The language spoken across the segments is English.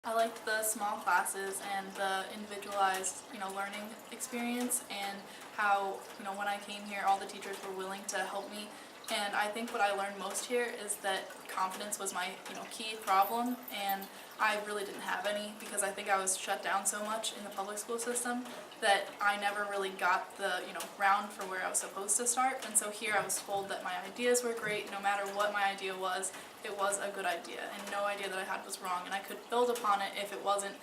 I liked the small classes and the individualized, learning experience and how, when I came here, all the teachers were willing to help me. And I think what I learned most here is that confidence was my, key problem, and I really didn't have any because I think I was shut down so much in the public school system that I never really got the, ground for where I was supposed to start. And so here I was told that my ideas were great, no matter what my idea was, it was a good idea, and no idea that I had was wrong, and I could build upon it if it wasn't,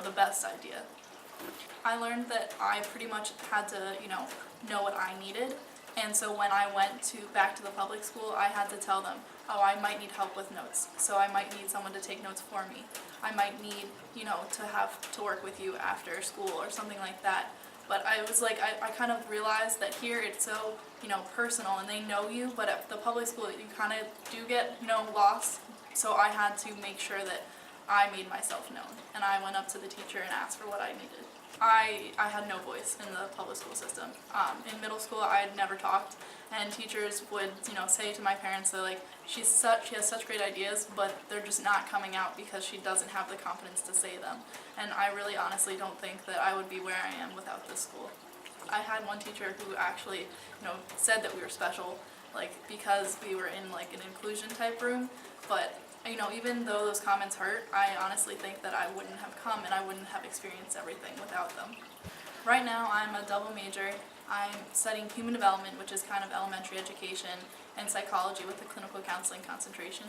the best idea. I learned that I pretty much had to, know what I needed. And so when I went back to the public school, I had to tell them, oh, I might need help with notes. So I might need someone to take notes for me. I might need, to have to work with you after school or something like that. But I was like, I kind of realized that here it's so, personal, and they know you, but at the public school you kind of do get, lost. So I had to make sure that I made myself known, and I went up to the teacher and asked for what I needed. I had no voice in the public school system. In middle school, I had never talked, and teachers would, say to my parents, they're like, she has such great ideas, but they're just not coming out because she doesn't have the confidence to say them. And I really honestly don't think that I would be where I am without this school. I had one teacher who actually, said that we were special, because we were in an inclusion type room, but even though those comments hurt, I honestly think that I wouldn't have come and I wouldn't have experienced everything without them. Right now I'm a double major. I'm studying human development, which is kind of elementary education, and psychology with a clinical counseling concentration.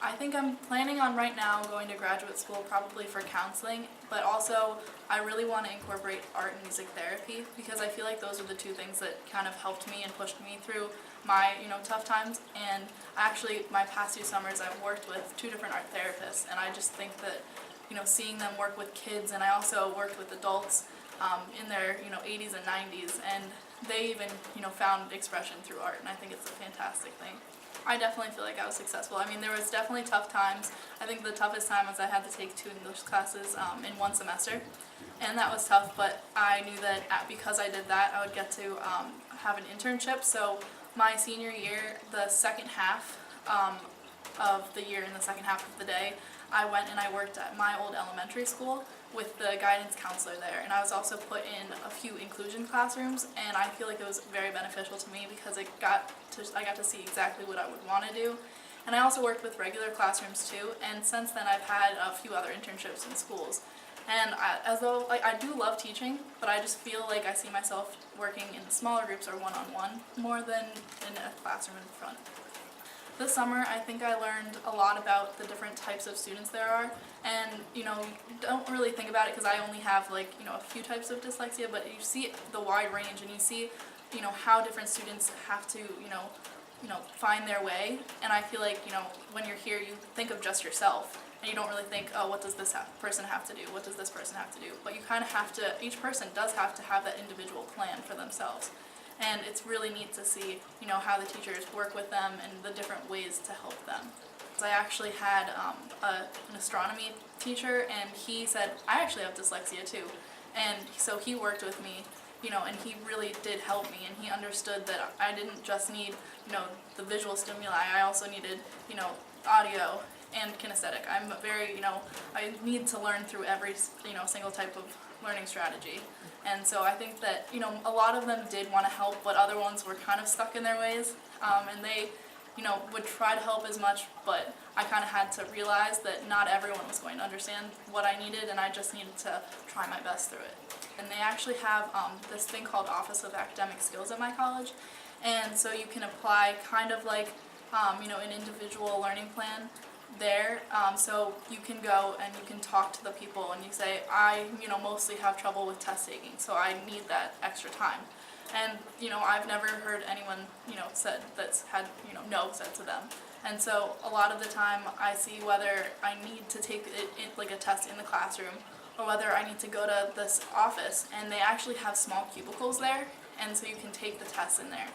I think I'm planning on right now going to graduate school probably for counseling, but also I really want to incorporate art and music therapy because I feel like those are the two things that kind of helped me and pushed me through my tough times. And actually my past 2 summers I've worked with 2 different art therapists, and I just think that seeing them work with kids, and I also worked with adults in their 80s and 90s, and they even found expression through art, and I think it's a fantastic thing. I definitely feel like I was successful. I mean, there was definitely tough times. I think the toughest time was I had to take 2 English classes in 1 semester, and that was tough, but I knew that because I did that, I would get to have an internship. So my senior year, the second half of the year, in the second half of the day, I went and I worked at my old elementary school with the guidance counselor there, and I was also put in a few inclusion classrooms, and I feel like it was very beneficial to me because I got to see exactly what I would want to do. And I also worked with regular classrooms too, and since then I've had a few other internships in schools. And I do love teaching, but I just feel like I see myself working in smaller groups or one-on-one more than in a classroom in front. This summer, I think I learned a lot about the different types of students there are, and don't really think about it because I only have a few types of dyslexia, but you see the wide range, and you see how different students have to find their way. And I feel like when you're here, you think of just yourself, and you don't really think, oh, what does this person have to do? What does this person have to do? But you kind of have to. Each person does have to have that individual plan for themselves. And it's really neat to see, how the teachers work with them and the different ways to help them. I actually had an astronomy teacher, and he said, I actually have dyslexia too. And so he worked with me, and he really did help me, and he understood that I didn't just need, the visual stimuli, I also needed, audio and kinesthetic. I'm very, I need to learn through every, single type of learning strategy. And so I think that, a lot of them did want to help, but other ones were kind of stuck in their ways, and they, would try to help as much, but I kind of had to realize that not everyone was going to understand what I needed, and I just needed to try my best through it. And they actually have this thing called Office of Academic Skills at my college, and so you can apply kind of like, an individual learning plan there, so you can go and you can talk to the people and you say, I mostly have trouble with test taking, so I need that extra time. And I've never heard anyone said that's had no said to them. And so a lot of the time I see whether I need to take like a test in the classroom or whether I need to go to this office, and they actually have small cubicles there, and so you can take the test in there.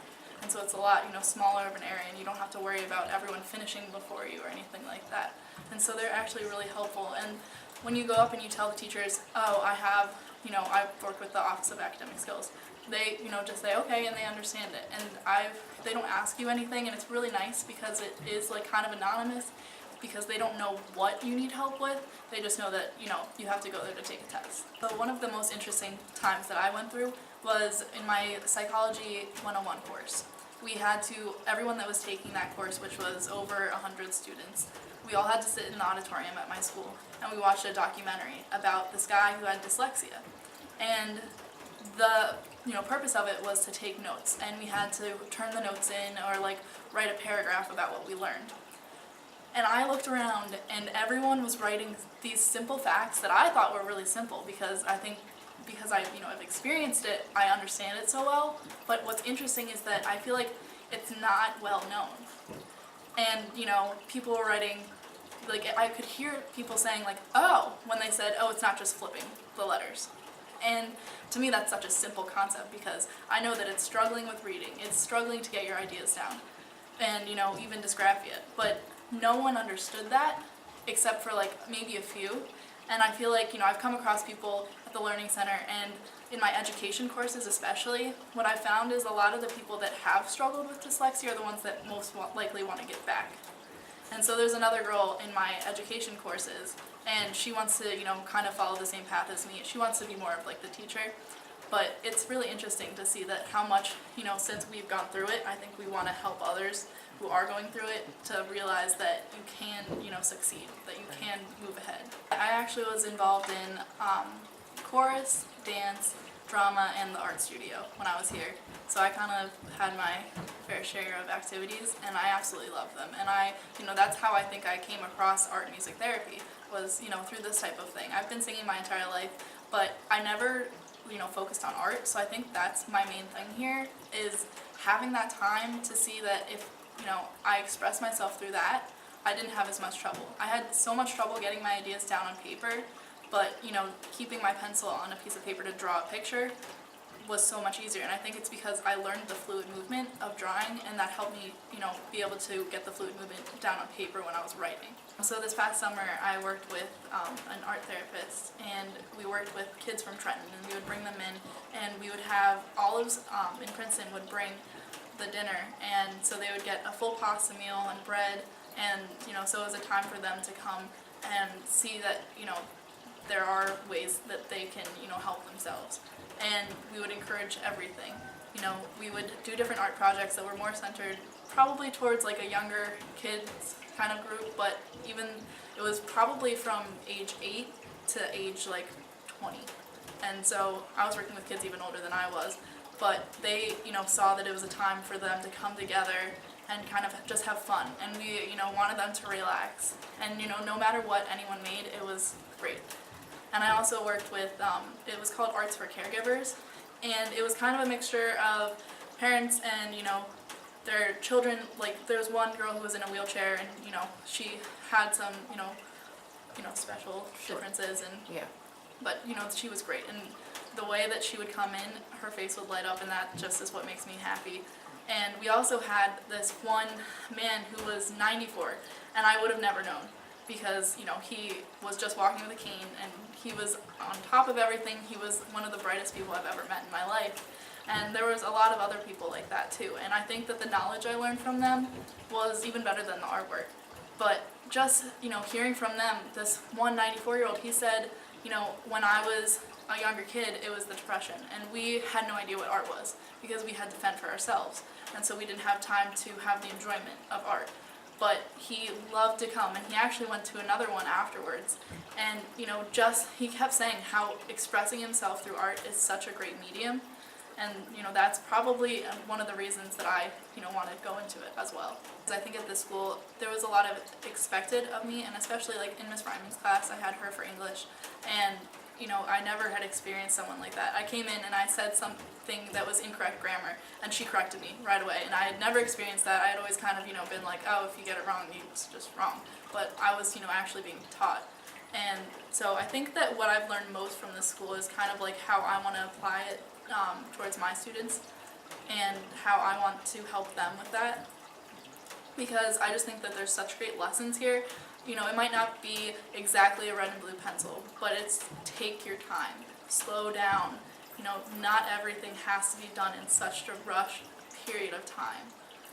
And so it's a lot, smaller of an area, and you don't have to worry about everyone finishing before you or anything like that. And so they're actually really helpful. And when you go up and you tell the teachers, oh, I have, I've worked with the Office of Academic Skills, they, just say, okay, and they understand it. And they don't ask you anything, and it's really nice because it is kind of anonymous. because they don't know what you need help with. They just know that, you have to go there to take a test. So one of the most interesting times that I went through was in my Psychology 101 course. We had to, everyone that was taking that course, which was over 100 students, we all had to sit in the auditorium at my school, and we watched a documentary about this guy who had dyslexia. And the purpose of it was to take notes, and we had to turn the notes in or write a paragraph about what we learned. And I looked around, and everyone was writing these simple facts that I thought were really simple because I I've experienced it, I understand it so well. But what's interesting is that I feel like it's not well known. And people were writing, I could hear people saying oh, when they said, oh, it's not just flipping the letters. And to me that's such a simple concept because I know that it's struggling with reading, it's struggling to get your ideas down, and even dysgraphia. But no one understood that except for maybe a few. And I feel like I've come across people at the Learning Center and in my education courses especially, what I found is a lot of the people that have struggled with dyslexia are the ones that most likely want to get back. And so there's another girl in my education courses, and she wants to, kind of follow the same path as me. She wants to be more of the teacher. But it's really interesting to see that how much, since we've gone through it, I think we want to help others who are going through it to realize that you can, succeed, that you can move ahead. I actually was involved in chorus, dance, drama, and the art studio when I was here. So I kind of had my fair share of activities, and I absolutely love them. And that's how I think I came across art and music therapy, was, through this type of thing. I've been singing my entire life, but I never, focused on art. So I think that's my main thing here, is having that time to see that if, I express myself through that, I didn't have as much trouble. I had so much trouble getting my ideas down on paper, but, keeping my pencil on a piece of paper to draw a picture was so much easier. And I think it's because I learned the fluid movement of drawing, and that helped me, be able to get the fluid movement down on paper when I was writing. So this past summer I worked with an art therapist, and we worked with kids from Trenton, and we would bring them in, and we would have Olives in Princeton would bring the dinner, and so they would get a full pasta meal and bread, and so it was a time for them to come and see that there are ways that they can help themselves. And we would encourage everything. We would do different art projects that were more centered probably towards a younger kids kind of group, but even it was probably from age 8 to age 20. And so I was working with kids even older than I was, but they saw that it was a time for them to come together and kind of just have fun. And we wanted them to relax. And no matter what anyone made, it was great. And I also worked with, it was called Arts for Caregivers, and it was kind of a mixture of parents and, their children. There was one girl who was in a wheelchair, and, she had some, special differences, and, Yeah. but, she was great. And the way that she would come in, her face would light up, and that just is what makes me happy. And we also had this one man who was 94, and I would have never known, because he was just walking with a cane, and he was on top of everything. He was one of the brightest people I've ever met in my life, and there was a lot of other people like that too. And I think that the knowledge I learned from them was even better than the artwork. But just hearing from them, this one 94-year-old, he said, when I was a younger kid, it was the Depression, and we had no idea what art was because we had to fend for ourselves, and so we didn't have time to have the enjoyment of art. But he loved to come, and he actually went to another one afterwards. And he kept saying how expressing himself through art is such a great medium, and that's probably one of the reasons that I want to go into it as well. I think at this school there was a lot of expected of me, and especially in Miss Ryman's class, I had her for English, and I never had experienced someone like that. I came in and I said something that was incorrect grammar, and she corrected me right away. And I had never experienced that. I had always kind of, been like, oh, if you get it wrong, it's just wrong. But I was, actually being taught. And so I think that what I've learned most from this school is kind of how I want to apply it towards my students, and how I want to help them with that. Because I just think that there's such great lessons here. It might not be exactly a red and blue pencil, but it's take your time, slow down. Not everything has to be done in such a rush period of time.